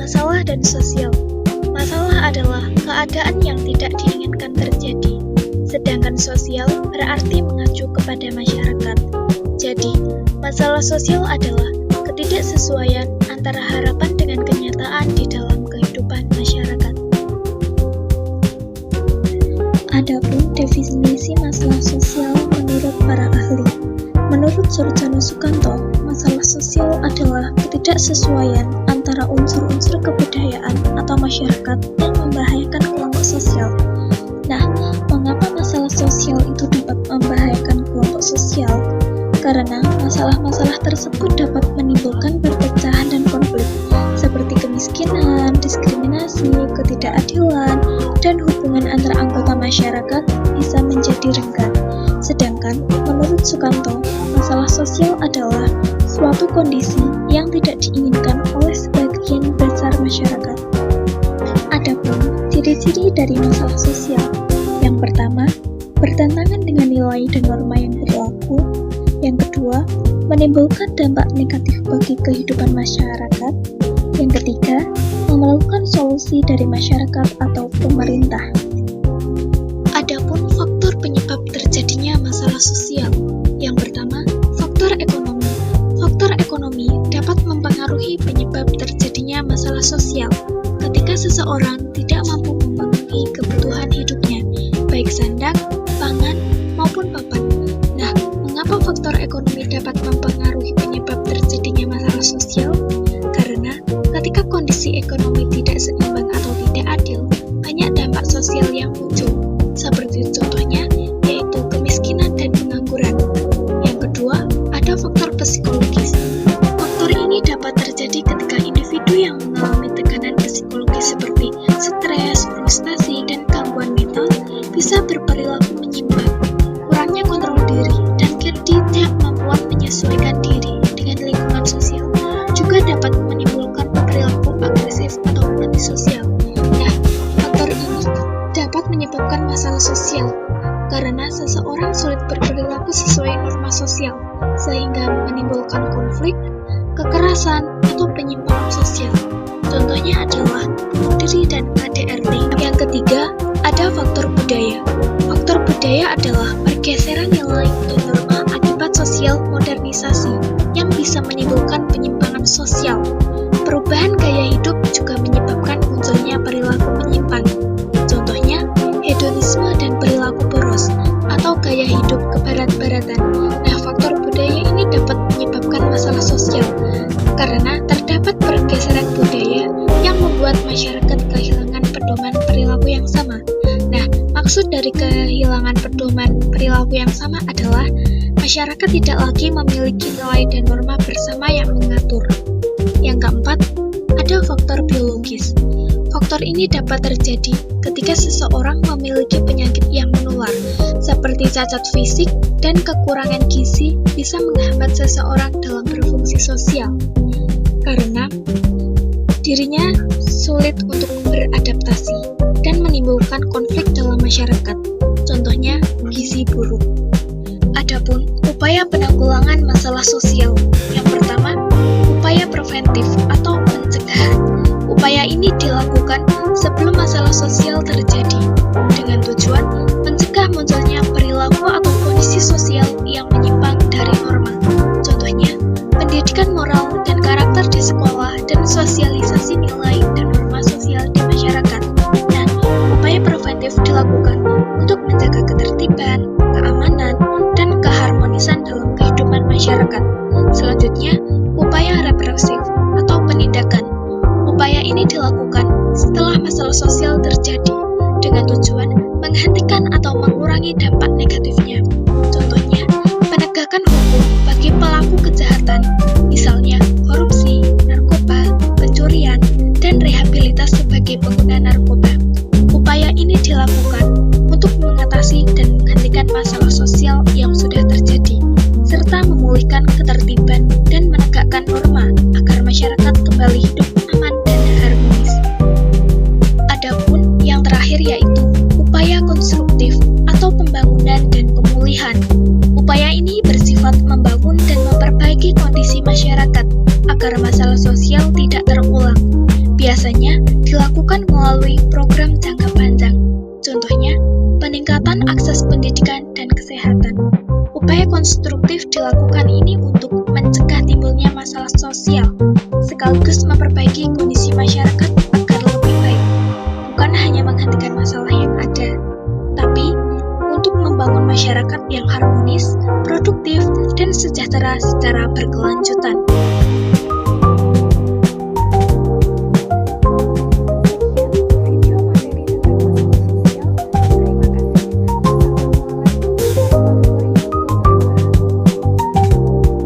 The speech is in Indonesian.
Masalah dan sosial. Masalah adalah keadaan yang tidak diinginkan terjadi, sedangkan sosial berarti mengacu kepada masyarakat. Jadi, masalah sosial adalah ketidaksesuaian antara harapan dengan kenyataan di dalam kehidupan masyarakat. Adapun definisi masalah sosial menurut para ahli. Menurut Surjono Sukanto, masalah sosial adalah ketidaksesuaian antara unsur-unsur kebudayaan atau masyarakat yang membahayakan kelompok sosial. Nah, mengapa masalah sosial itu dapat membahayakan kelompok sosial? Karena masalah-masalah tersebut dapat menimbulkan perpecahan dan konflik, seperti kemiskinan, diskriminasi, ketidakadilan, dan hubungan antara anggota masyarakat bisa menjadi renggang. Sedangkan, menurut Sukanto, masalah sosial adalah suatu kondisi yang tidak diinginkan oleh sebagian besar masyarakat. Adapun ciri-ciri dari masalah sosial, yang pertama, bertentangan dengan nilai dan norma yang berlaku. Yang kedua, menimbulkan dampak negatif bagi kehidupan masyarakat. Yang ketiga, memerlukan solusi dari masyarakat atau pemerintah. Adapun faktor penyebab terjadinya masalah sosial. Yang pertama, faktor ekonomi. Faktor ekonomi dapat mempengaruhi penyebab terjadinya masalah sosial ketika seseorang tidak mampu memenuhi kebutuhan hidupnya, baik sandang, pangan, maupun papan. Nah, mengapa faktor ekonomi dapat mempengaruhi penyebab terjadinya masalah sosial? Karena ketika kondisi ekonomi tidak seimbang atau tidak adil, banyak dampak sosial yang muncul, seperti contohnya yaitu kemiskinan dan pengangguran. Yang kedua, ada faktor psikologis. Faktor ini dapat terjadi ketika individu yang mengalami tekanan psikologis seperti stres, frustasi, dan gangguan mental bisa berperilaku menyimpang, kurangnya kontrol diri, dan ketidakmampuan menyesuaikan diri dengan lingkungan sosial juga dapat menimbulkan perilaku agresif atau antisosial. Nah, faktor ini dapat menyebabkan masalah sosial karena seseorang sulit berperilaku sesuai norma sosial, sehingga menimbulkan konflik, kekerasan, atau penyimpangan sosial. Contohnya adalah bunuh diri dan KDRT. Yang ketiga, ada faktor budaya. Faktor budaya adalah pergeseran nilai dan norma akibat sosial modernisasi yang bisa menimbulkan penyimpangan sosial. Perubahan gaya hidup juga menyebabkan munculnya perilaku menyimpang. Contohnya, hedonisme dan perilaku boros atau gaya hidup kebarat-baratan. Nah, faktor budaya ini dapat menyebabkan masalah sosial karena terdapat pergeseran budaya yang membuat masyarakat kehilangan pedoman perilaku yang sama. Nah, maksud dari kehilangan pedoman perilaku yang sama adalah masyarakat tidak lagi memiliki nilai dan norma bersama yang mengatur. Yang keempat, ada faktor biologis. Faktor ini dapat terjadi ketika seseorang memiliki penyakit yang menular, seperti cacat fisik dan kekurangan gizi bisa menghambat seseorang dalam berfungsi sosial, karena dirinya sulit untuk beradaptasi dan menimbulkan konflik dalam masyarakat, contohnya gizi buruk. Adapun upaya penanggulangan masalah sosial, yang pertama, upaya preventif atau pencegahan. Upaya ini dilakukan sebelum masalah sosial terjadi, dengan tujuan mencegah munculnya perilaku atau kondisi sosial yang menyimpang dari norma. Contohnya, pendidikan moral dan karakter di sekolah dan sosialisasi nilai dan norma sosial di masyarakat. Nah, upaya preventif dilakukan untuk menjaga ketertiban, keamanan, dan keharmonisan dalam kehidupan masyarakat. Selanjutnya, upaya represif atau penindakan. Upaya ini dilakukan setelah masalah sosial terjadi dengan tujuan menghentikan atau mengurangi dampak negatifnya. Contohnya, penegakan hukum bagi pelaku kejahatan, misalnya korupsi, narkoba, pencurian, dan rehabilitas sebagai pengguna narkoba. Upaya ini dilakukan untuk mengatasi dan menghentikan masalah sosial yang sudah terjadi, serta memulihkan ketertiban dan menegakkan norma agar masyarakat kembali hidup aman dan harmonis. Adapun yang terakhir yaitu upaya konstruktif atau pembangunan dan pemulihan. Upaya ini bersifat membangun dan memperbaiki kondisi masyarakat agar masalah sosial tidak terulang. Biasanya konstruktif dilakukan ini untuk mencegah timbulnya masalah sosial, sekaligus memperbaiki kondisi masyarakat agar lebih baik, bukan hanya menghentikan masalah yang ada, tapi untuk membangun masyarakat yang harmonis, produktif, dan sejahtera secara berkelanjutan.